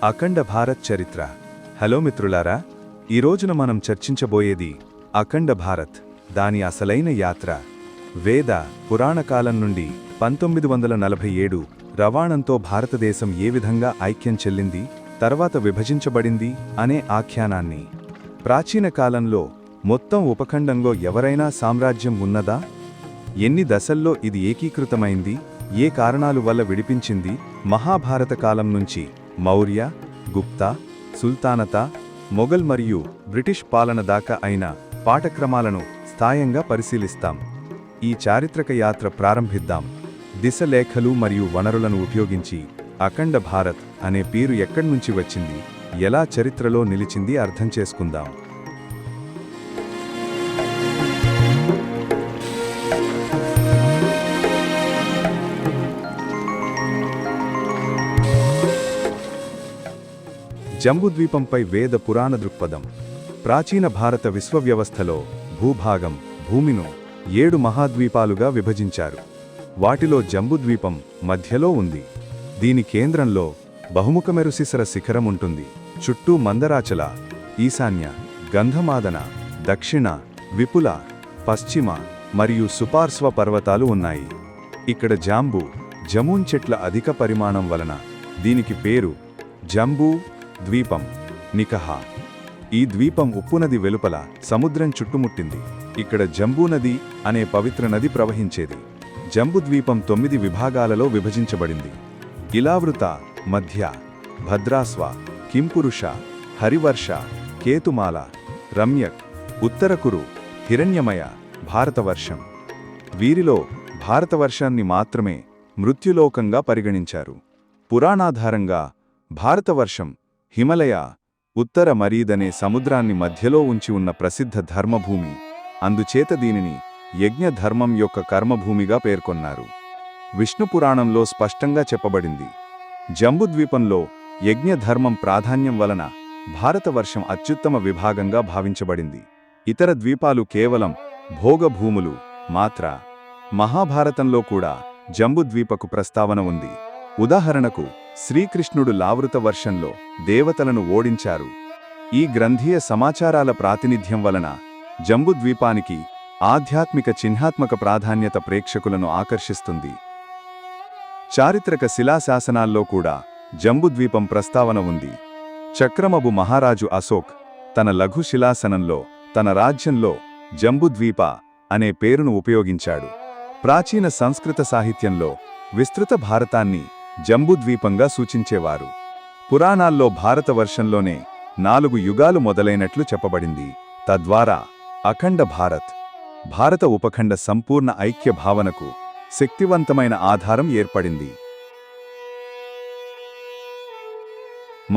అఖండ భారత్ చరిత్ర. హలో మిత్రులారా, ఈ రోజున మనం చర్చించబోయేది అఖండ భారత్, దాని అసలైన యాత్ర. వేద పురాణకాలం నుండి 1947 రవాణంతో భారతదేశం ఏ విధంగా ఐక్యం చెల్లింది, తర్వాత విభజించబడింది అనే ఆఖ్యానాన్ని. ప్రాచీన కాలంలో మొత్తం ఉపఖండంలో ఎవరైనా సామ్రాజ్యం ఉన్నదా? ఎన్ని దశల్లో ఇది ఏకీకృతమైంది? ఏ కారణాలు వల్ల విడిపించింది? మహాభారత కాలం నుంచి మౌర్య, గుప్తా, సుల్తానతా, మొఘల్ మరియు బ్రిటిష్ పాలన దాకా అయిన పాఠక్రమాలను స్థాయంగా పరిశీలిస్తాం. ఈ చారిత్రక యాత్ర ప్రారంభిద్దాం. దిశలేఖలు మరియు వనరులను ఉపయోగించి అఖండ భారత్ అనే పేరు ఎక్కడి నుంచి వచ్చింది, ఎలా చరిత్రలో నిలిచింది అర్థం చేసుకుందాం. జంబుద్వీపంపై వేద పురాణ దృక్పథం. ప్రాచీన భారత విశ్వవ్యవస్థలో భూభాగం, భూమిను 7 మహాద్వీపాలుగా విభజించారు. వాటిలో జంబుద్వీపం మధ్యలో ఉంది. దీని కేంద్రంలో బహుముఖమెరుశిసర శిఖరం ఉంటుంది. చుట్టూ మందరాచల, ఈశాన్య, గంధమాదన, దక్షిణ, విపుల, పశ్చిమ మరియు సుపార్శ్వ పర్వతాలు ఉన్నాయి. ఇక్కడ జమూన్ చెట్ల అధిక పరిమాణం వలన దీనికి పేరు జంబూ ద్వీపం, నికహా. ఈ ద్వీపం ఉప్పునది వెలుపల సముద్రం చుట్టుముట్టింది. ఇక్కడ జంబూనది అనే పవిత్ర నది ప్రవహించేది. జంబుద్వీపం 9 విభాగాలలో విభజించబడింది. ఇలావృత, మధ్య, భద్రాస్వ, కింపురుష, హరివర్ష, కేతుమాల, రమ్యక్, ఉత్తరకురు, హిరణ్యమయ, భారతవర్షం. వీరిలో భారతవర్షాన్ని మాత్రమే మృత్యులోకంగా పరిగణించారు. పురాణాధారంగా భారతవర్షం హిమలయ, ఉత్తర మరీదనే సముద్రాన్ని మధ్యలో ఉంచి ఉన్న ప్రసిద్ధ ధర్మభూమి. అందుచేత దీనిని యజ్ఞధర్మం యొక్క కర్మభూమిగా పేర్కొన్నారు. విష్ణుపురాణంలో స్పష్టంగా చెప్పబడింది. జంబుద్వీపంలో యజ్ఞధర్మం ప్రాధాన్యం వలన భారతవర్షం అత్యుత్తమ విభాగంగా భావించబడింది. ఇతర ద్వీపాలు కేవలం భోగభూములు మాత్ర. మహాభారతంలో కూడా జంబుద్వీపకు ప్రస్తావన ఉంది. ఉదాహరణకు శ్రీకృష్ణుడు లావృత వర్షంలో దేవతలను ఓడించారు. ఈ గ్రంథీయ సమాచారాల ప్రాతినిధ్యం వలన జంబుద్వీపానికి ఆధ్యాత్మిక చిహ్నాత్మక ప్రాధాన్యత ప్రేక్షకులను ఆకర్షిస్తుంది. చారిత్రక శిలాశాసనాల్లో కూడా జంబుద్వీపం ప్రస్తావన ఉంది. చక్రమబు మహారాజు అశోక్ తన లఘు శిలాసనంలో తన రాజ్యంలో జంబుద్వీప అనే పేరును ఉపయోగించాడు. ప్రాచీన సంస్కృత సాహిత్యంలో విస్తృత భారతాన్ని జంబుద్వీపంగా సూచించేవారు. పురాణాల్లో భారతవర్షంలోనే 4 యుగాలు మొదలైనట్లు చెప్పబడింది. తద్వారా అఖండ భారత్, భారత ఉపఖండ సంపూర్ణ ఐక్య భావనకు శక్తివంతమైన ఆధారం ఏర్పడింది.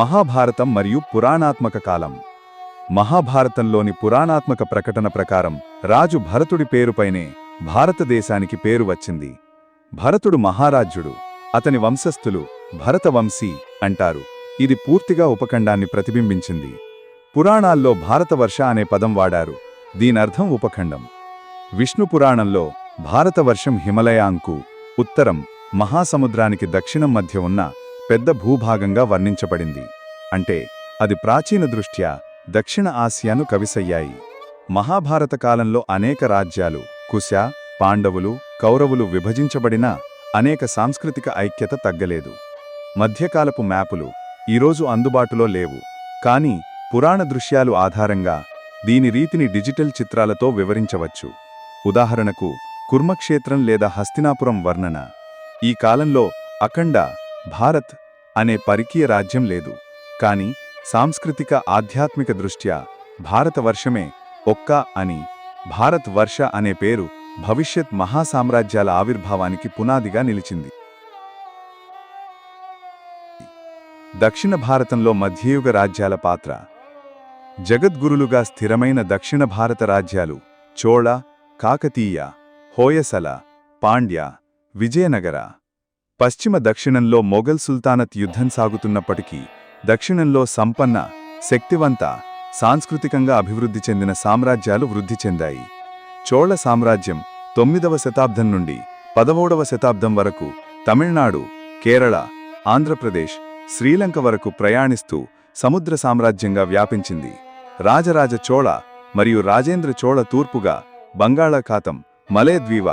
మహాభారతం మరియు పురాణాత్మక కాలం. మహాభారతంలోని పురాణాత్మక ప్రకటన ప్రకారం రాజు భరతుడి పేరుపైనే భారతదేశానికి పేరు వచ్చింది. భరతుడు మహారాజ్యుడు. అతని వంశస్థులు భరతవంశీ అంటారు. ఇది పూర్తిగా ఉపఖండాన్ని ప్రతిబింబించింది. పురాణాల్లో భారతవర్ష అనే పదం వాడారు. దీనర్థం ఉపఖండం. విష్ణు పురాణంలో భారతవర్షం హిమలయాంకు, ఉత్తరం, మహాసముద్రానికి దక్షిణం మధ్య ఉన్న పెద్ద భూభాగంగా వర్ణించబడింది. అంటే అది ప్రాచీన దృష్ట్యా దక్షిణ ఆసియాను కవిసయ్యాయి. మహాభారత కాలంలో అనేక రాజ్యాలు, కుశ, పాండవులు, కౌరవులు విభజించబడినా అనేక సాంస్కృతిక ఐక్యత తగ్గలేదు. మధ్యకాలపు మ్యాపులు ఈరోజు అందుబాటులో లేవు. కానీ పురాణ దృశ్యాలు ఆధారంగా దీని రీతిని డిజిటల్ చిత్రాలతో వివరించవచ్చు. ఉదాహరణకు కుర్మక్షేత్రం లేదా హస్తినాపురం వర్ణన. ఈ కాలంలో అఖండ భారత్ అనే పరికీయ రాజ్యం లేదు. కానీ సాంస్కృతిక ఆధ్యాత్మిక దృష్ట్యా భారతవర్షమే ఒక్క అని, భారత్ వర్ష అనే పేరు భవిష్యత్ మహాసామ్రాజ్యాల ఆవిర్భావానికి పునాదిగా నిలిచింది. దక్షిణ భారతంలో మధ్యయుగ రాజ్యాల పాత్ర. జగద్గురులుగా స్థిరమైన దక్షిణ భారత రాజ్యాలు చోళ, కాకతీయ, హోయసల, పాండ్య, విజయనగర. పశ్చిమ దక్షిణంలో మొఘల్ సుల్తానత్ యుద్ధం సాగుతున్నప్పటికీ దక్షిణంలో సంపన్న, శక్తివంత, సాంస్కృతికంగా అభివృద్ధి చెందిన సామ్రాజ్యాలు వృద్ధి చెందాయి. చోళ సామ్రాజ్యం 9వ శతాబ్దం నుండి 11వ శతాబ్దం వరకు తమిళనాడు, కేరళ, ఆంధ్రప్రదేశ్, శ్రీలంక వరకు ప్రయాణిస్తూ సముద్ర సామ్రాజ్యంగా వ్యాపించింది. రాజరాజ చోళ మరియు రాజేంద్ర చోళ తూర్పుగా బంగాళాఖాతం, మలే ద్వీప,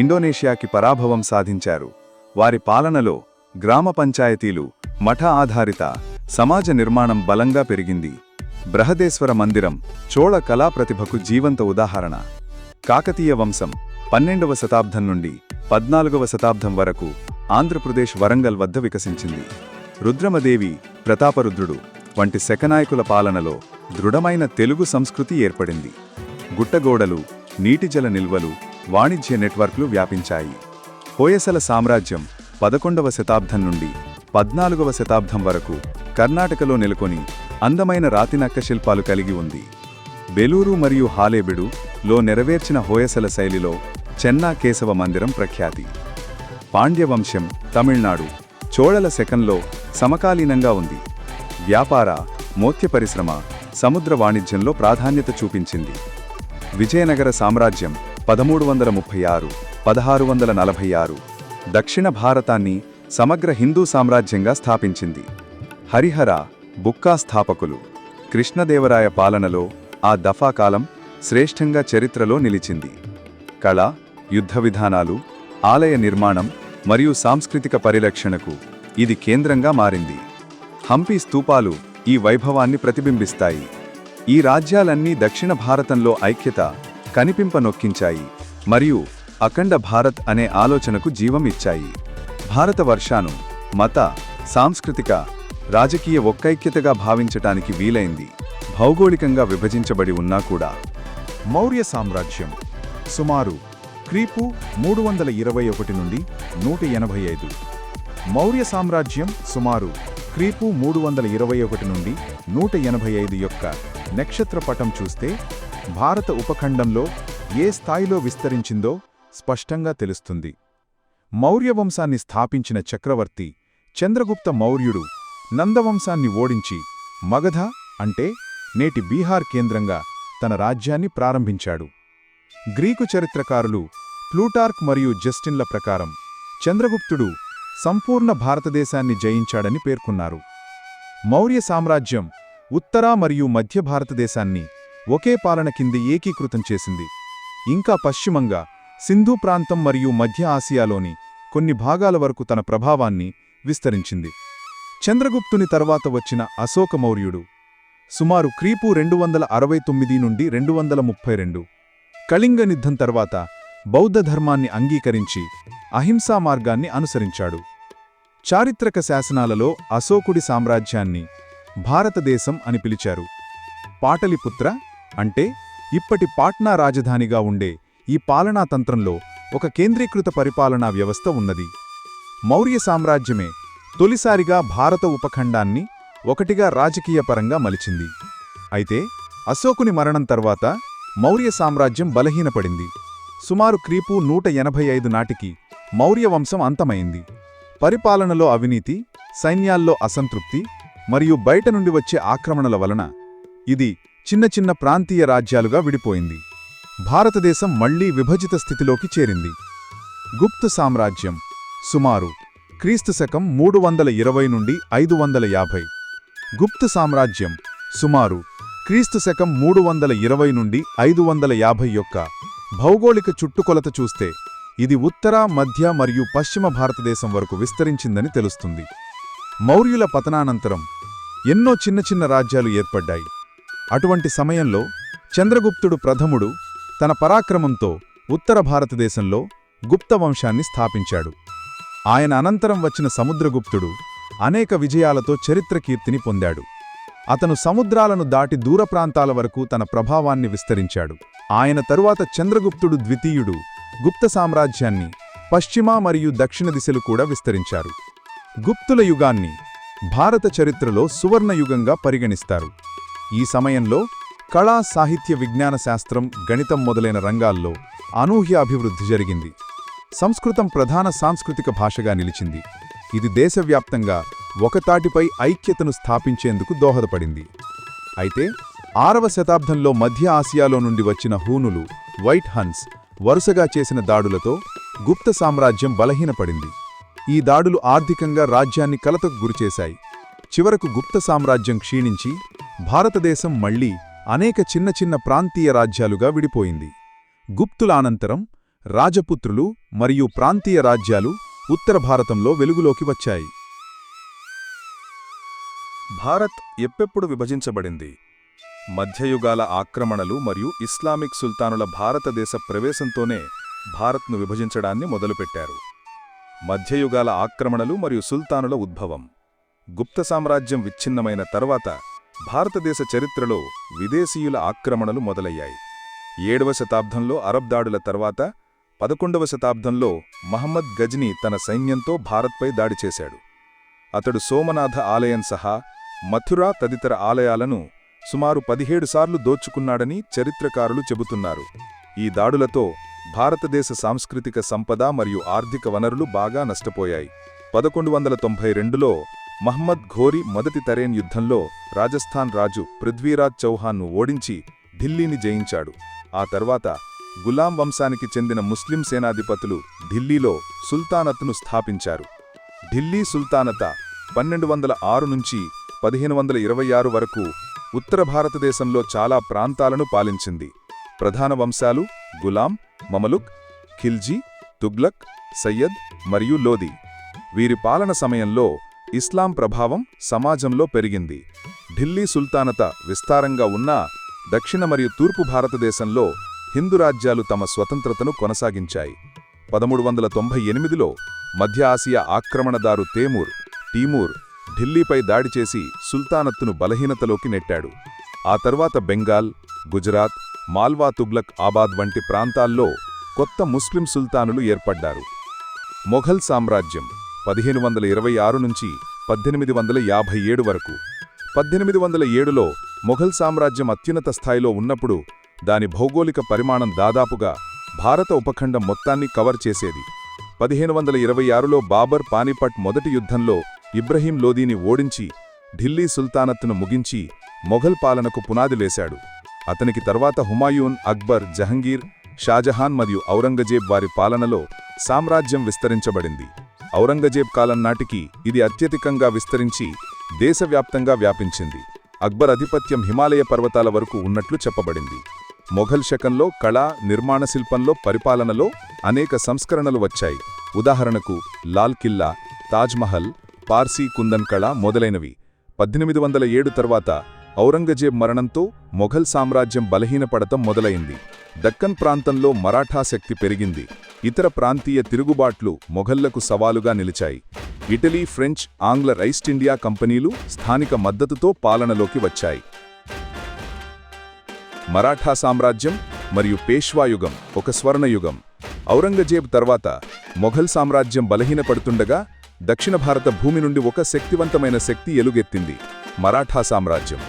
ఇండోనేషియాకి పరాభవం సాధించారు. వారి పాలనలో గ్రామ పంచాయతీలు, మఠ ఆధారిత సమాజ నిర్మాణం బలంగా పెరిగింది. బృహదేశ్వర మందిరం చోళ కళా ప్రతిభకు జీవంత ఉదాహరణ. కాకతీయ వంశం 12వ శతాబ్దం నుండి 14వ శతాబ్దం వరకు ఆంధ్రప్రదేశ్ వరంగల్ వద్ద వికసించింది. రుద్రమదేవి, ప్రతాపరుద్రుడు వంటి శకనాయకుల పాలనలో దృఢమైన తెలుగు సంస్కృతి ఏర్పడింది. గుట్టగోడలు, నీటిజల నిల్వలు, వాణిజ్య నెట్వర్క్లు వ్యాపించాయి. హోయసల సామ్రాజ్యం 11వ శతాబ్దం నుండి 14వ శతాబ్దం వరకు కర్ణాటకలో నెలకొని అందమైన రాతినక్క శిల్పాలు కలిగి ఉంది. బెలూరు మరియు హాలేబిడు లో నెరవేర్చిన హోయసల శైలిలో చెన్నా కేశవ మందిరం ప్రఖ్యాతి. పాండ్యవంశం తమిళనాడు చోళల శకంలో సమకాలీనంగా ఉంది. వ్యాపార, మోత్య పరిశ్రమ, సముద్ర వాణిజ్యంలో ప్రాధాన్యత చూపించింది. విజయనగర సామ్రాజ్యం 1336–1646 దక్షిణ భారతాన్ని సమగ్ర హిందూ సామ్రాజ్యంగా స్థాపించింది. హరిహర, బుక్కా స్థాపకులు. కృష్ణదేవరాయ పాలనలో ఆ దఫాకాలం శ్రేష్ఠంగా చరిత్రలో నిలిచింది. కళ, యుద్ధ విధానాలు, ఆలయ నిర్మాణం మరియు సాంస్కృతిక పరిరక్షణకు ఇది కేంద్రంగా మారింది. హంపి స్తూపాలు ఈ వైభవాన్ని ప్రతిబింబిస్తాయి. ఈ రాజ్యాలన్నీ దక్షిణ భారతంలో ఐక్యత కనిపింపనొక్కించాయి మరియు అఖండ భారత్ అనే ఆలోచనకు జీవం ఇచ్చాయి. భారతవర్షాను మత, సాంస్కృతిక, రాజకీయ ఒక్కైక్యతగా భావించటానికి వీలైంది. భౌగోళికంగా విభజించబడి ఉన్నా కూడా. మౌర్య సామ్రాజ్యం సుమారు క్రీపు 321 నుండి 185. మౌర్య సామ్రాజ్యం సుమారు క్రీపు 321 నుండి 185 యొక్క నక్షత్రపటం చూస్తే భారత ఉపఖండంలో ఏ స్థాయిలో విస్తరించిందో స్పష్టంగా తెలుస్తుంది. మౌర్యవంశాన్ని స్థాపించిన చక్రవర్తి చంద్రగుప్త మౌర్యుడు నందవంశాన్ని ఓడించి మగధ అంటే నేటి బీహార్ కేంద్రంగా తన రాజ్యాన్ని ప్రారంభించాడు. గ్రీకు చరిత్రకారులు ప్లూటార్క్ మరియు జస్టిన్ల ప్రకారం చంద్రగుప్తుడు సంపూర్ణ భారతదేశాన్ని జయించాడని పేర్కొన్నారు. మౌర్య సామ్రాజ్యం ఉత్తర మరియు మధ్య భారతదేశాన్ని ఒకే పాలన కింద ఏకీకృతం చేసింది. ఇంకా పశ్చిమంగా సింధు ప్రాంతం మరియు మధ్య ఆసియాలోని కొన్ని భాగాల వరకు తన ప్రభావాన్ని విస్తరించింది. చంద్రగుప్తుని తర్వాత వచ్చిన అశోక మౌర్యుడు సుమారు క్రీపు 269 నుండి 232 కళింగ యుద్ధం తర్వాత బౌద్ధ ధర్మాన్ని అంగీకరించి అహింసా మార్గాన్ని అనుసరించాడు. చారిత్రక శాసనాలలో అశోకుడి సామ్రాజ్యాన్ని భారతదేశం అని పిలిచారు. పాటలిపుత్ర అంటే ఇప్పటి పాట్నా రాజధానిగా ఉండే ఈ పాలనాతంత్రంలో ఒక కేంద్రీకృత పరిపాలనా వ్యవస్థ ఉన్నది. మౌర్య సామ్రాజ్యమే తొలిసారిగా భారత ఉపఖండాన్ని ఒకటిగా రాజకీయపరంగా మలిచింది. అయితే అశోకుని మరణం తర్వాత మౌర్య సామ్రాజ్యం బలహీనపడింది. సుమారు క్రీపు 185 నాటికి మౌర్యవంశం అంతమైంది. పరిపాలనలో అవినీతి, సైన్యాల్లో అసంతృప్తి మరియు బయట నుండి వచ్చే ఆక్రమణల వలన ఇది చిన్న చిన్న ప్రాంతీయ రాజ్యాలుగా విడిపోయింది. భారతదేశం మళ్లీ విభజిత స్థితిలోకి చేరింది. గుప్త సామ్రాజ్యం సుమారు క్రీస్తు శకం 320 నుండి 550. గుప్త సామ్రాజ్యం సుమారు క్రీస్తు శకం 320 నుండి 550 యొక్క భౌగోళిక చుట్టుకొలత చూస్తే ఇది ఉత్తర, మధ్య మరియు పశ్చిమ భారతదేశం వరకు విస్తరించిందని తెలుస్తుంది. మౌర్యుల పతనానంతరం ఎన్నో చిన్న చిన్న రాజ్యాలు ఏర్పడ్డాయి. అటువంటి సమయంలో చంద్రగుప్తుడు ప్రథముడు తన పరాక్రమంతో ఉత్తర భారతదేశంలో గుప్త వంశాన్ని స్థాపించాడు. ఆయన అనంతరం వచ్చిన సముద్రగుప్తుడు అనేక విజయాలతో చరిత్రకీర్తిని పొందాడు. అతను సముద్రాలను దాటి దూర ప్రాంతాల వరకు తన ప్రభావాన్ని విస్తరించాడు. ఆయన తరువాత చంద్రగుప్తుడు ద్వితీయుడు గుప్త సామ్రాజ్యాన్ని పశ్చిమ మరియు దక్షిణ దిశలు కూడా విస్తరించారు. గుప్తుల యుగాన్ని భారత చరిత్రలో సువర్ణయుగంగా పరిగణిస్తారు. ఈ సమయంలో కళా, సాహిత్య, విజ్ఞాన శాస్త్రం, గణితం మొదలైన రంగాల్లో అనూహ్య అభివృద్ధి జరిగింది. సంస్కృతం ప్రధాన సాంస్కృతిక భాషగా నిలిచింది. ఇది దేశవ్యాప్తంగా ఒకతాటిపై ఐక్యతను స్థాపించేందుకు దోహదపడింది. అయితే 6వ శతాబ్దంలో మధ్య ఆసియాలో నుండి వచ్చిన హూనులు, వైట్ హన్స్ వరుసగా చేసిన దాడులతో గుప్త సామ్రాజ్యం బలహీనపడింది. ఈ దాడులు ఆర్థికంగా రాజ్యాన్ని కలతకు గురిచేశాయి. చివరకు గుప్త సామ్రాజ్యం క్షీణించి భారతదేశం మళ్లీ అనేక చిన్న చిన్న ప్రాంతీయ రాజ్యాలుగా విడిపోయింది. గుప్తుల అనంతరం రాజపుత్రులు మరియు ప్రాంతీయ రాజ్యాలు ఉత్తర భారతంలో వెలుగులోకి వచ్చాయి. భారత్ ఎప్పెప్పుడు విభజించబడింది? మధ్యయుగాల ఆక్రమణలు మరియు ఇస్లామిక్ సుల్తానుల భారతదేశ ప్రవేశంతోనే భారత్ను విభజించడాన్ని మొదలుపెట్టారు. మధ్యయుగాల ఆక్రమణలు మరియు సుల్తానుల ఉద్భవం. గుప్త సామ్రాజ్యం విచ్ఛిన్నమైన తర్వాత భారతదేశ చరిత్రలో విదేశీయుల ఆక్రమణలు మొదలయ్యాయి. 7వ శతాబ్దంలో అరబ్ దాడుల తర్వాత 11వ శతాబ్దంలో మహమ్మద్ గజ్నీ తన సైన్యంతో భారత్పై దాడి చేశాడు. అతడు సోమనాథ ఆలయం సహా మథురా తదితర ఆలయాలను సుమారు 17 సార్లు దోచుకున్నాడని చరిత్రకారులు చెబుతున్నారు. ఈ దాడులతో భారతదేశ సాంస్కృతిక సంపద మరియు ఆర్థిక వనరులు బాగా నష్టపోయాయి. 1192లో మహ్మద్ ఘోరీ మొదటి తరేన్ యుద్ధంలో రాజస్థాన్ రాజు పృథ్వీరాజ్ చౌహాన్ను ఓడించి ఢిల్లీని జయించాడు. ఆ తర్వాత గులాం వంశానికి చెందిన ముస్లిం సేనాధిపతులు ఢిల్లీలో సుల్తానత్ను స్థాపించారు. ఢిల్లీ సుల్తానత 1206 నుంచి 1526 వరకు ఉత్తర భారతదేశంలో చాలా ప్రాంతాలను పాలించింది. ప్రధాన వంశాలు గులాం, మమలుక్, ఖిల్జీ, తుగ్లక్, సయ్యద్ మరియు లోధి. వీరి పాలన సమయంలో ఇస్లాం ప్రభావం సమాజంలో పెరిగింది. ఢిల్లీ సుల్తానత విస్తారంగా ఉన్నా దక్షిణ మరియు తూర్పు భారతదేశంలో హిందూ రాజ్యాలు తమ స్వతంత్రతను కొనసాగించాయి. 1398లో మధ్య ఆసియా ఆక్రమణదారు తీమూర్ ఢిల్లీపై దాడి చేసి సుల్తానత్తును బలహీనతలోకి నెట్టాడు. ఆ తర్వాత బెంగాల్, గుజరాత్, మాల్వా, తుగ్లక్ ఆబాద్ వంటి ప్రాంతాల్లో కొత్త ముస్లిం సుల్తానులు ఏర్పడ్డారు. మొఘల్ సామ్రాజ్యం 1526 నుంచి 1857 వరకు. 1807లో మొఘల్ సామ్రాజ్యం అత్యున్నత స్థాయిలో ఉన్నప్పుడు దాని భౌగోళిక పరిమాణం దాదాపుగా భారత ఉపఖండం మొత్తాన్ని కవర్ చేసేది. 1526లో బాబర్ పానిపట్ మొదటి యుద్ధంలో ఇబ్రహీం లోదీని ఓడించి ఢిల్లీ సుల్తానత్తును ముగించి మొఘల్ పాలనకు పునాది వేశాడు. అతనికి తర్వాత హుమాయూన్, అక్బర్, జహంగీర్, షాజహాన్ మరియు ఔరంగజేబ్ వారి పాలనలో సామ్రాజ్యం విస్తరించబడింది. ఔరంగజేబ్ కాలం నాటికి ఇది అత్యధికంగా విస్తరించి దేశవ్యాప్తంగా వ్యాపించింది. అక్బర్ ఆధిపత్యం హిమాలయ పర్వతాల వరకు ఉన్నట్లు చెప్పబడింది. మొఘల్ శకంలో కళ, నిర్మాణ శిల్పంలో, పరిపాలనలో అనేక సంస్కరణలు వచ్చాయి. ఉదాహరణకు లాల్ కిల్లా, తాజ్మహల్, పార్సీ కుందన్ కళ మొదలైనవి. 1807 తర్వాత ఔరంగజేబ్ మరణంతో మొఘల్ సామ్రాజ్యం బలహీనపడటం మొదలైంది. దక్కన్ ప్రాంతంలో మరాఠా శక్తి పెరిగింది. ఇతర ప్రాంతీయ తిరుగుబాట్లు మొఘల్లకు సవాలుగా నిలిచాయి. ఇటలీ, ఫ్రెంచ్, ఆంగ్ల ఈస్ట్ ఇండియా కంపెనీలు స్థానిక మద్దతుతో పాలనలోకి వచ్చాయి. మరాఠా సామ్రాజ్యం మరియు పేష్వాయుగం ఒక స్వర్ణయుగం. ఔరంగజేబ్ తర్వాత మొఘల్ సామ్రాజ్యం బలహీనపడుతుండగా దక్షిణ భారత భూమి నుండి ఒక శక్తివంతమైన శక్తి ఎలుగెత్తింది, మరాఠా సామ్రాజ్యం.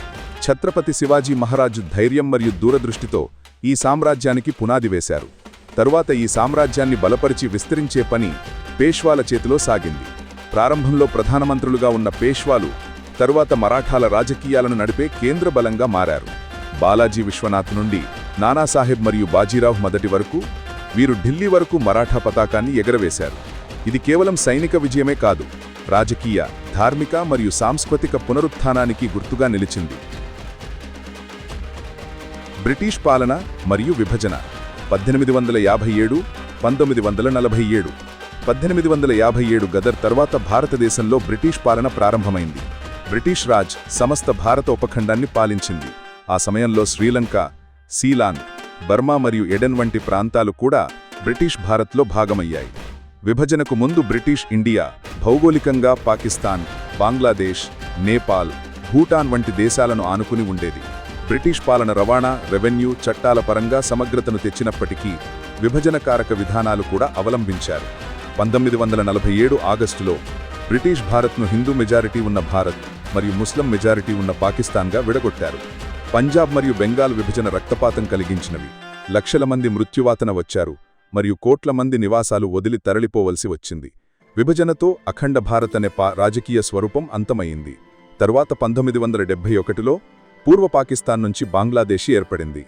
ఛత్రపతి శివాజీ మహారాజు ధైర్యం మరియు దూరదృష్టితో ఈ సామ్రాజ్యానికి పునాది వేశారు. తరువాత ఈ సామ్రాజ్యాన్ని బలపరిచి విస్తరించే పని పేష్వాల చేతిలో సాగింది. ప్రారంభంలో ప్రధానమంత్రులుగా ఉన్న పేష్వాలు తరువాత మరాఠాల రాజకీయాలను నడిపే కేంద్ర బలంగా మారారు. బాలాజీ విశ్వనాథ్ నుండి నానాసాహెబ్ మరియు బాజీరావ్ మొదటి వరకు వీరు ఢిల్లీ వరకు మరాఠా పతాకాన్ని ఎగరవేశారు. ఇది కేవలం సైనిక విజయమే కాదు, రాజకీయ, ధార్మిక మరియు సాంస్కృతిక పునరుత్థానానికి గుర్తుగా నిలిచింది. బ్రిటిష్ పాలన మరియు విభజన 1857, 1947. 1857 గదర్ తర్వాత భారతదేశంలో బ్రిటిష్ పాలన ప్రారంభమైంది. బ్రిటిష్ రాజ్ సమస్త భారత ఉపఖండాన్ని పాలించింది. ఆ సమయంలో శ్రీలంక, సీలాన్, బర్మా మరియు ఎడెన్ వంటి ప్రాంతాలు కూడా బ్రిటిష్ భారత్లో భాగమయ్యాయి. విభజనకు ముందు బ్రిటిష్ ఇండియా భౌగోళికంగా పాకిస్తాన్, బంగ్లాదేశ్, నేపాల్, భూటాన్ వంటి దేశాలను ఆనుకుని ఉండేది. బ్రిటిష్ పాలన రవాణా, రెవెన్యూ, చట్టాల పరంగా సమగ్రతను తెచ్చినప్పటికీ విభజనకారక విధానాలు కూడా అవలంబించారు. 1947 ఆగస్టులో బ్రిటిష్ భారత్ను హిందూ మెజారిటీ ఉన్న భారత్ మరియు ముస్లిం మెజారిటీ ఉన్న పాకిస్తాన్గా విడగొట్టారు. పంజాబ్ మరియు బెంగాల్ విభజన రక్తపాతం కలిగించినవి. లక్షల మంది మృత్యువాతన వచ్చారు మరియు కోట్ల మంది నివాసాలు వదిలి తరలిపోవలసి వచ్చింది. విభజనతో అఖండ భారత్ అనే రాజకీయ స్వరూపం అంతమయ్యింది. తరువాత 1971లో పూర్వ పాకిస్తాన్ నుంచి బంగ్లాదేశ్ ఏర్పడింది.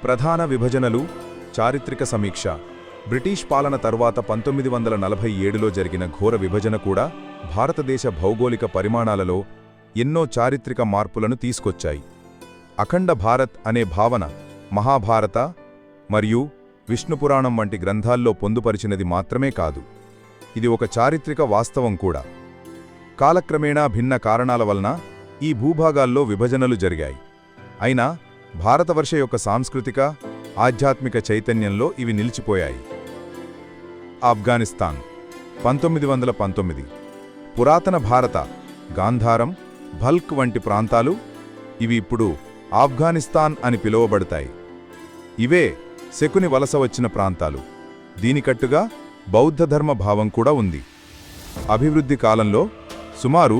ప్రధాన విభజనలు, చారిత్రక సమీక్ష. బ్రిటిష్ పాలన తరువాత 1947లో జరిగిన ఘోర విభజన కూడా భారతదేశ భౌగోళిక పరిమాణాలలో ఎన్నో చారిత్రక మార్పులను తీసుకొచ్చాయి. అఖండ భారత్ అనే భావన మహాభారత మరియు విష్ణుపురాణం వంటి గ్రంథాల్లో పొందుపరిచినది మాత్రమే కాదు, ఇది ఒక చారిత్రక వాస్తవం కూడా. కాలక్రమేణా భిన్న కారణాల వలన ఈ భూభాగాల్లో విభజనలు జరిగాయి. అయినా భారతవర్ష యొక్క సాంస్కృతిక, ఆధ్యాత్మిక చైతన్యంలో ఇవి నిలిచిపోయాయి. ఆఫ్ఘనిస్తాన్ 1919. పురాతన భారత గాంధారం, భల్క్ వంటి ప్రాంతాలు ఇవి ఇప్పుడు ఆఫ్ఘనిస్తాన్ అని పిలువబడతాయి. ఇవే శకుని వలస వచ్చిన ప్రాంతాలు. దీనికట్టుగా బౌద్ధధర్మ భావం కూడా ఉంది. అభివృద్ధి కాలంలో సుమారు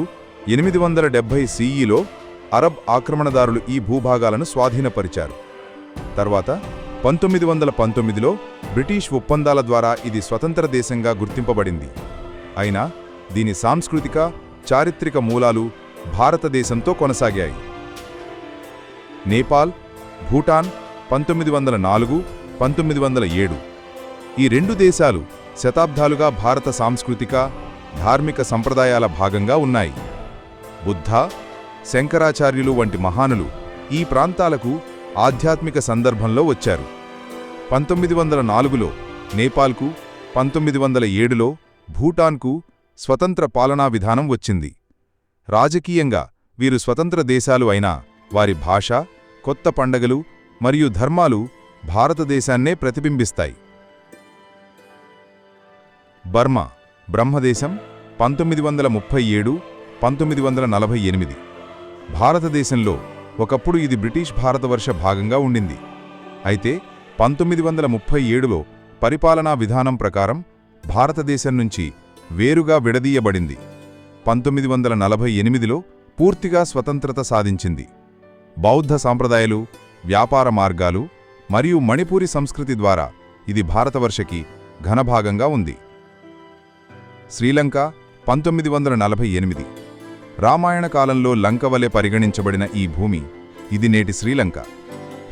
870 CEలో అరబ్ ఆక్రమణదారులు ఈ భూభాగాలను స్వాధీనపరిచారు. తర్వాత 1919లో బ్రిటిష్ ఒప్పందాల ద్వారా ఇది స్వతంత్ర దేశంగా గుర్తింపబడింది. అయినా దీని సాంస్కృతిక, చారిత్రక మూలాలు భారతదేశంతో కొనసాగాయి. నేపాల్, భూటాన్ 1904, 1907 ఈ రెండు దేశాలు శతాబ్దాలుగా భారత సాంస్కృతిక, ధార్మిక సంప్రదాయాల భాగంగా ఉన్నాయి. బుద్ధ, శంకరాచార్యులు వంటి మహానులు ఈ ప్రాంతాలకు ఆధ్యాత్మిక సందర్భంలో వచ్చారు. 1904లో నేపాల్కు, 1907లో భూటాన్కు స్వతంత్ర పాలనా విధానం వచ్చింది. రాజకీయంగా వీరు స్వతంత్ర దేశాలు అయినా వారి భాష, కొత్త పండగలు మరియు ధర్మాలు భారతదేశాన్నే ప్రతిబింబిస్తాయి. బర్మా బ్రహ్మదేశం 1937, 1948 భారతదేశంలో ఒకప్పుడు ఇది బ్రిటిష్ భారతవర్ష భాగంగా ఉండింది. అయితే 1937లో పరిపాలనా విధానం ప్రకారం భారతదేశం నుంచి వేరుగా విడదీయబడింది. 1948లో పూర్తిగా స్వతంత్రత సాధించింది. బౌద్ధ సాంప్రదాయాలు, వ్యాపార మార్గాలు మరియు మణిపూరి సంస్కృతి ద్వారా ఇది భారతవర్షకి ఘనభాగంగా ఉంది. శ్రీలంక 1948 రామాయణ కాలంలో లంక వలె పరిగణించబడిన ఈ భూమి ఇది నేటి శ్రీలంక.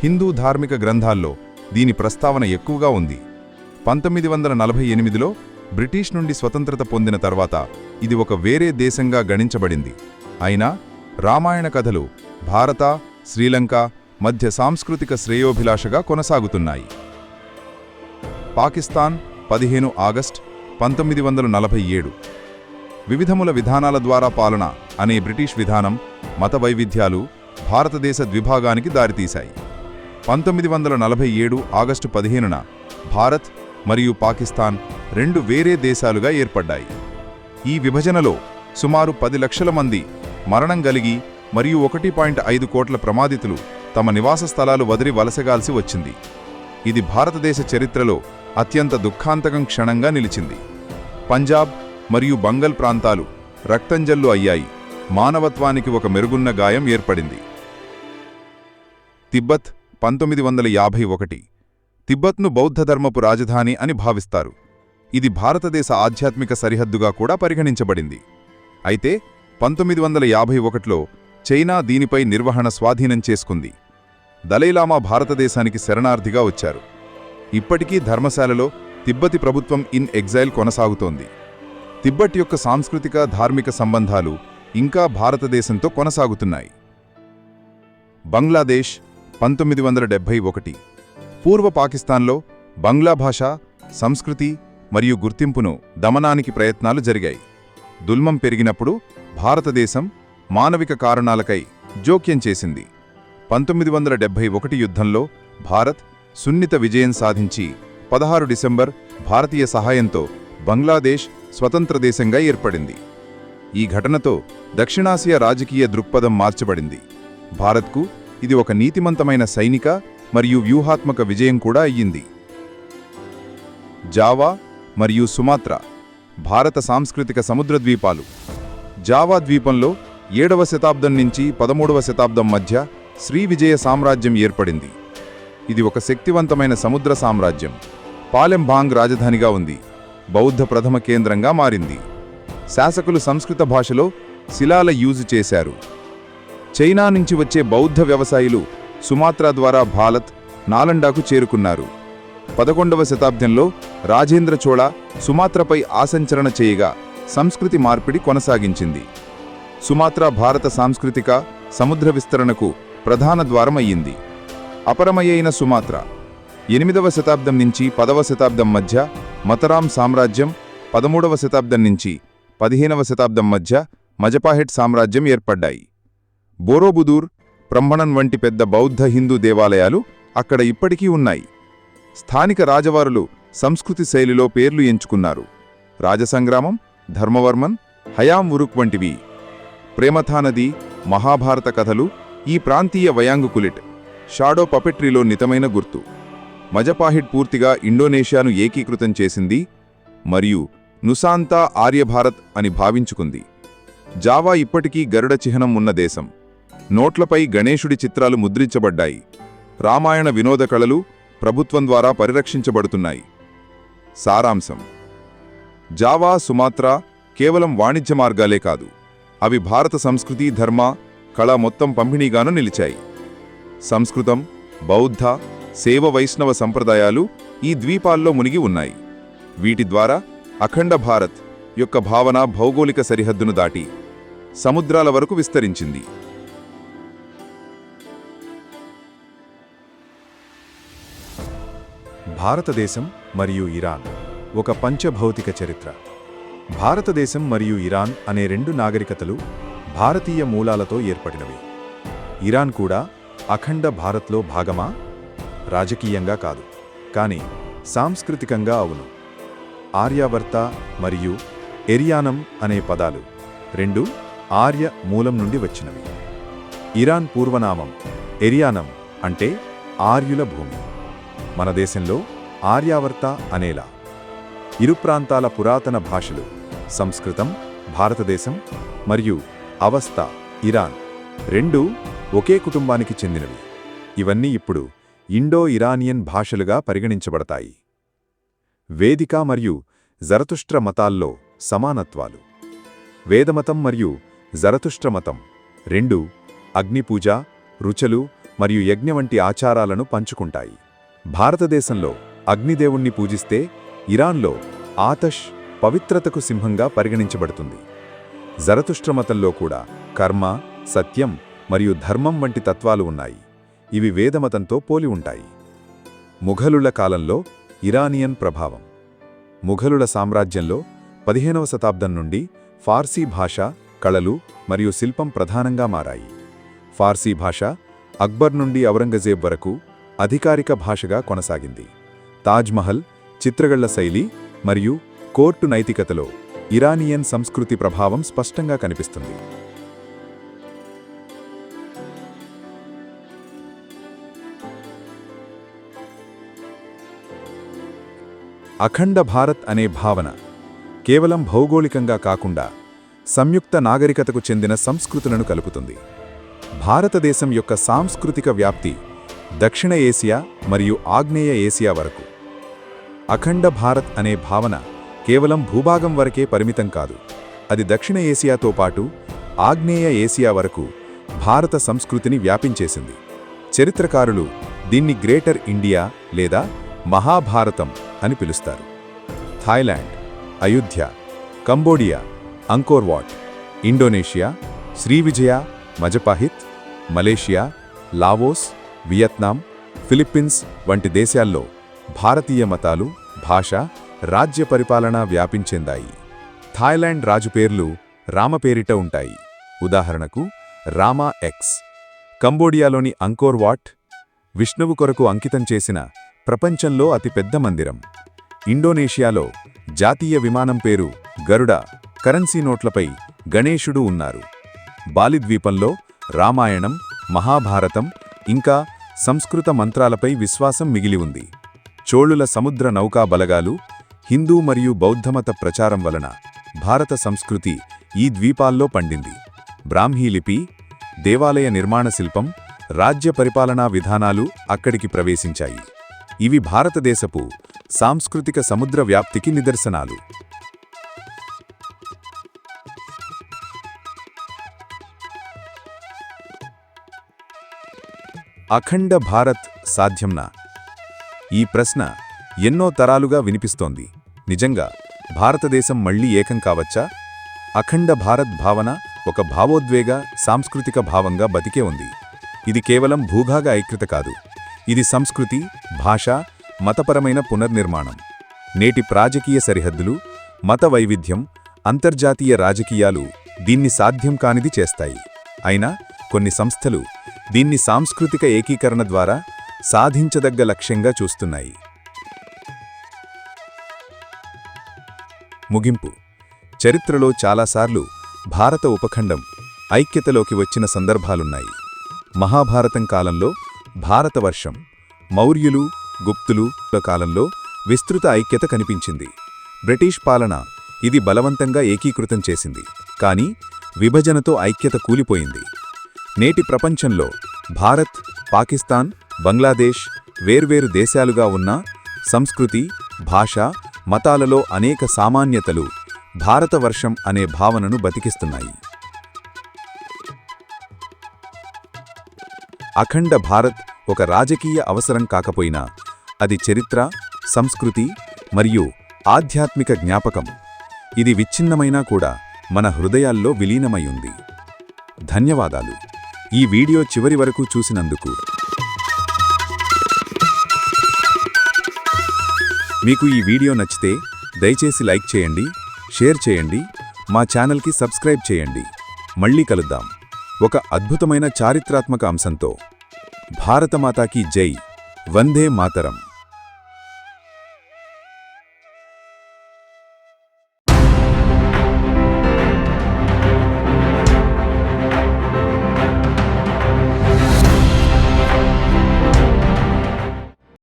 హిందూ ధార్మిక గ్రంథాల్లో దీని ప్రస్తావన ఎక్కువగా ఉంది. 1948లో బ్రిటిష్ నుండి స్వతంత్రత పొందిన తర్వాత ఇది ఒక వేరే దేశంగా గణించబడింది. అయినా రామాయణ కథలు భారత, శ్రీలంక మధ్య సాంస్కృతిక శ్రేయోభిలాషగా కొనసాగుతున్నాయి. పాకిస్తాన్ 15 ఆగస్టు 1947 వివిధముల విధానాల ద్వారా పాలన అనే బ్రిటిష్ విధానం, మత వైవిధ్యాలు భారతదేశ ద్విభాగానికి దారితీశాయి. 1947 ఆగస్టు 15న భారత్ మరియు పాకిస్తాన్ రెండు వేరే దేశాలుగా ఏర్పడ్డాయి. ఈ విభజనలో సుమారు 10 లక్షల మంది మరణం కలిగి మరియు 1.5 కోట్ల ప్రమాదితులు తమ నివాస స్థలాలు వదిలి వలసగాల్సి వచ్చింది. ఇది భారతదేశ చరిత్రలో అత్యంత దుఃఖాంతకం క్షణంగా నిలిచింది. పంజాబ్ మరియు బంగల్ ప్రాంతాలు రక్తంజల్లు అయ్యాయి. మానవత్వానికి ఒక మెరుగున్న గాయం ఏర్పడింది. తిబ్బత్ 1951 తిబ్బత్ను బౌద్ధధర్మపు రాజధాని అని భావిస్తారు. ఇది భారతదేశ ఆధ్యాత్మిక సరిహద్దుగా కూడా పరిగణించబడింది. అయితే 1951లో చైనా దీనిపై నిర్వహణ స్వాధీనం చేసుకుంది. దలైలామా భారతదేశానికి శరణార్థిగా వచ్చారు. ఇప్పటికీ ధర్మశాలలో తిబ్బతి ప్రభుత్వం ఇన్ ఎగ్జైల్ కొనసాగుతోంది. తిబ్బట్ యొక్క సాంస్కృతిక, ధార్మిక సంబంధాలు ఇంకా భారతదేశంతో కొనసాగుతున్నాయి. బంగ్లాదేశ్ 1971 పూర్వ పాకిస్తాన్లో బంగ్లా భాష, సంస్కృతి మరియు గుర్తింపును దమనానికి ప్రయత్నాలు జరిగాయి. దుల్మం పెరిగినప్పుడు భారతదేశం మానవిక కారణాలకై జోక్యం చేసింది. 1971 యుద్ధంలో భారత్ సున్నిత విజయం సాధించి 16 డిసెంబర్ భారతీయ సహాయంతో బంగ్లాదేశ్ స్వతంత్ర దేశంగా ఏర్పడింది. ఈ ఘటనతో దక్షిణాసియా రాజకీయ దృక్పథం మార్చబడింది. భారత్కు ఇది ఒక నీతిమంతమైన సైనిక మరియు వ్యూహాత్మక విజయం కూడా అయ్యింది. జావా మరియు సుమాత్రా భారత సాంస్కృతిక సముద్ర ద్వీపాలు. జావా ద్వీపంలో 7వ శతాబ్దం నుంచి 13వ శతాబ్దం మధ్య శ్రీవిజయ సామ్రాజ్యం ఏర్పడింది. ఇది ఒక శక్తివంతమైన సముద్ర సామ్రాజ్యం. పాలెంబాంగ్ రాజధానిగా ఉంది. బౌద్ధ ప్రథమ కేంద్రంగా మారింది. శాసకులు సంస్కృత భాషలో శిలాల యూజు చేశారు. చైనా నుంచి వచ్చే బౌద్ధ వ్యవసాయులు సుమాత్రా ద్వారా భారత్, నాలండాకు చేరుకున్నారు. 11వ శతాబ్దంలో రాజేంద్ర చోళ సుమాత్రపై ఆసంచరణ చేయగా సంస్కృతి మార్పిడి కొనసాగించింది. సుమాత్రా భారత సాంస్కృతిక సముద్ర విస్తరణకు ప్రధాన ద్వారమయ్యింది. అపరమయైన సుమాత్రా 8వ శతాబ్దం నుంచి 10వ శతాబ్దం మధ్య మతరాం సామ్రాజ్యం, 13వ శతాబ్దం నుంచి 15వ శతాబ్దం మధ్య మజపాహెట్ సామ్రాజ్యం ఏర్పడ్డాయి. బోరోబుదూర్, బ్రహ్మణన్ వంటి పెద్ద బౌద్ధ హిందూ దేవాలయాలు అక్కడ ఇప్పటికీ ఉన్నాయి. స్థానిక రాజవారులు సంస్కృతి శైలిలో పేర్లు ఎంచుకున్నారు. రాజసంగ్రామం, ధర్మవర్మన్, హయాం ఉరుక్ వంటివి. ప్రేమథానది, మహాభారత కథలు ఈ ప్రాంతీయ వయాంగుకులిట్, షాడో పపెట్రీలో నితమైన గుర్తు. మజపాహిట్ పూర్తిగా ఇండోనేషియాను ఏకీకృతం చేసింది మరియు నుసాంతా ఆర్యభారత్ అని భావించుకుంది. జావా ఇప్పటికీ గరుడ చిహ్నం ఉన్న దేశం. నోట్లపై గణేశుడి చిత్రాలు ముద్రించబడ్డాయి. రామాయణ వినోద కళలు ప్రభుత్వం ద్వారా పరిరక్షించబడుతున్నాయి. సారాంశం: జావా, సుమాత్రా కేవలం వాణిజ్య మార్గాలే కాదు, అవి భారత సంస్కృతి, ధర్మ, కళ మొత్తం పంపిణీగాను నిలిచాయి. సంస్కృతం, బౌద్ధ, శైవ వైష్ణవ సంప్రదాయాలు ఈ ద్వీపాల్లో మునిగి ఉన్నాయి. వీటి ద్వారా అఖండ భారత్ యొక్క భావన భౌగోళిక సరిహద్దును దాటి సముద్రాల వరకు విస్తరించింది. భారతదేశం మరియు ఇరాన్ ఒక పంచభౌతిక చరిత్ర. భారతదేశం మరియు ఇరాన్ అనే రెండు నాగరికతలు భారతీయ మూలాలతో ఏర్పడినవి. ఇరాన్ కూడా అఖండ భారత్లో భాగమా? రాజకీయంగా కాదు, కానీ సాంస్కృతికంగా అవును. ఆర్యావర్త మరియు ఎరియానం అనే పదాలు రెండు ఆర్య మూలం నుండి వచ్చినవి. ఇరాన్ పూర్వనామం ఎరియానం అంటే ఆర్యుల భూమి. మన దేశంలో ఆర్యావర్త అనేలా. ఇరు ప్రాంతాల పురాతన భాషలు సంస్కృతం, భారతదేశం, మరియు అవస్థ, ఇరాన్ రెండూ ఒకే కుటుంబానికి చెందినవి. ఇవన్నీ ఇప్పుడు ఇండో ఇరానియన్ భాషలుగా పరిగణించబడతాయి. వేదిక మరియు జరతుష్ట్ర మతాల్లో సమానత్వాలు. వేదమతం మరియు జరతుష్ట్ర మతం రెండూ అగ్నిపూజ, రుచలు మరియు యజ్ఞ వంటి ఆచారాలను పంచుకుంటాయి. భారతదేశంలో అగ్నిదేవుణ్ణి పూజిస్తే ఇరాన్లో ఆతష్ పవిత్రతకు సింహంగా పరిగణించబడుతుంది. జరతుష్ట్రమతంలో కూడా కర్మ, సత్యం మరియు ధర్మం వంటి తత్వాలు ఉన్నాయి. ఇవి వేదమతంతో పోలి ఉంటాయి. ముఘలుల కాలంలో ఇరానియన్ ప్రభావం. ముఘలుల సామ్రాజ్యంలో 15వ శతాబ్దం నుండి ఫార్సీ భాష, కళలు మరియు శిల్పం ప్రధానంగా మారాయి. ఫార్సీ భాష అక్బర్ నుండి ఔరంగజేబ్ వరకు అధికారిక భాషగా కొనసాగింది. తాజ్మహల్, చిత్రగళ్ల శైలి మరియు కోర్టు నైతికతలో ఇరానియన్ సంస్కృతి ప్రభావం స్పష్టంగా కనిపిస్తుంది. అఖండ భారత్ అనే భావన కేవలం భౌగోళికంగా కాకుండా సంయుక్త నాగరికతకు చెందిన సంస్కృతులను కలుపుతుంది. భారతదేశం యొక్క సాంస్కృతిక వ్యాప్తి దక్షిణ ఏసియా మరియు ఆగ్నేయ ఏసియా వరకు. అఖండ భారత్ అనే భావన కేవలం భూభాగం వరకే పరిమితం కాదు, అది దక్షిణ ఏసియాతో పాటు ఆగ్నేయ ఏసియా వరకు భారత సంస్కృతిని వ్యాపించేసింది. చరిత్రకారులు దీన్ని గ్రేటర్ ఇండియా లేదా మహాభారతం అని పిలుస్తారు. Thailand, Ayodhya, Cambodia, Angkor Wat, Indonesia, Srivijaya, Majapahit, Malaysia, Laos, Vietnam, Philippines వంటి దేశాల్లో భారతీయ మతాలు, భాష, రాజ్య పరిపాలన వ్యాపించెందాయి. థాయిలాండ్ రాజు పేర్లు రామ పేరిట ఉంటాయి. ఉదాహరణకు రామా ఎక్స్. కంబోడియాలోని అంకోర్ వాట్ విష్ణువు కొరకు అంకితం చేసిన ప్రపంచంలో అతిపెద్ద మందిరం. ఇండోనేషియాలో జాతీయ విమానం పేరు గరుడ, కరెన్సీ నోట్లపై గణేశుడు ఉన్నారు. బాలిద్వీపంలో రామాయణం, మహాభారతం ఇంకా సంస్కృత మంత్రాలపై విశ్వాసం మిగిలి ఉంది. చోళుల సముద్ర నౌకా బలగాలు, హిందూ మరియు బౌద్ధమత ప్రచారం వలన భారత సంస్కృతి ఈ ద్వీపాల్లో పండింది. బ్రాహ్మీ లిపి, దేవాలయ నిర్మాణ శిల్పం, రాజ్య పరిపాలనా విధానాలు అక్కడికి ప్రవేశించాయి. ఇవి భారతదేశపు సాంస్కృతిక సముద్ర వ్యాప్తికి నిదర్శనాలు. అఖండ భారత్ సాధ్యంనా? ఈ ప్రశ్న ఎన్నో తరాలుగా వినిపిస్తోంది. నిజంగా భారతదేశం మళ్లీ ఏకం కావచ్చా? అఖండ భారత్ భావన ఒక భావోద్వేగ సాంస్కృతిక భావంగా బతికే ఉంది. ఇది కేవలం భూభాగ ఐక్యత కాదు, ఇది సంస్కృతి, భాష, మతపరమైన పునర్నిర్మాణం. నేటి రాజకీయ సరిహద్దులు, మత వైవిధ్యం, అంతర్జాతీయ రాజకీయాలు దీన్ని సాధ్యం కానిది చేస్తాయి. అయినా కొన్ని సంస్థలు దీన్ని సాంస్కృతిక ఏకీకరణ ద్వారా సాధించదగ్గ లక్ష్యంగా చూస్తున్నాయి. ముగింపు. చరిత్రలో చాలాసార్లు భారత ఉపఖండం ఐక్యతలోకి వచ్చిన సందర్భాలున్నాయి. మహాభారతం కాలంలో భారతవర్షం, మౌర్యులు, గుప్తులు కాలంలో విస్తృత ఐక్యత కనిపించింది. బ్రిటిష్ పాలన ఇది బలవంతంగా ఏకీకృతం చేసింది, కానీ విభజనతో ఐక్యత కూలిపోయింది. నేటి ప్రపంచంలో భారత్, పాకిస్తాన్, బంగ్లాదేశ్ వేర్వేరు దేశాలుగా ఉన్న సంస్కృతి, భాష, మతాలలో అనేక సామాన్యతలు భారతవర్షం అనే భావనను బతికిస్తున్నాయి. అఖండ భారత్ ఒక రాజకీయ అవసరం కాకపోయినా అది చరిత్ర, సంస్కృతి మరియు ఆధ్యాత్మిక జ్ఞాపకం. ఇది విచ్ఛిన్నమైనా కూడా మన హృదయాల్లో విలీనమై ఉంది. ధన్యవాదాలు ఈ వీడియో చివరి వరకు చూసినందుకు. మీకు ఈ వీడియో నచ్చితే దయచేసి లైక్ చేయండి, షేర్ చేయండి, మా ఛానల్కి సబ్స్క్రైబ్ చేయండి. మళ్ళీ కలుద్దాం ఒక అద్భుతమైన చారిత్రాత్మక అంశంతో. భారతమాతాకి జై. వందే మాతరం.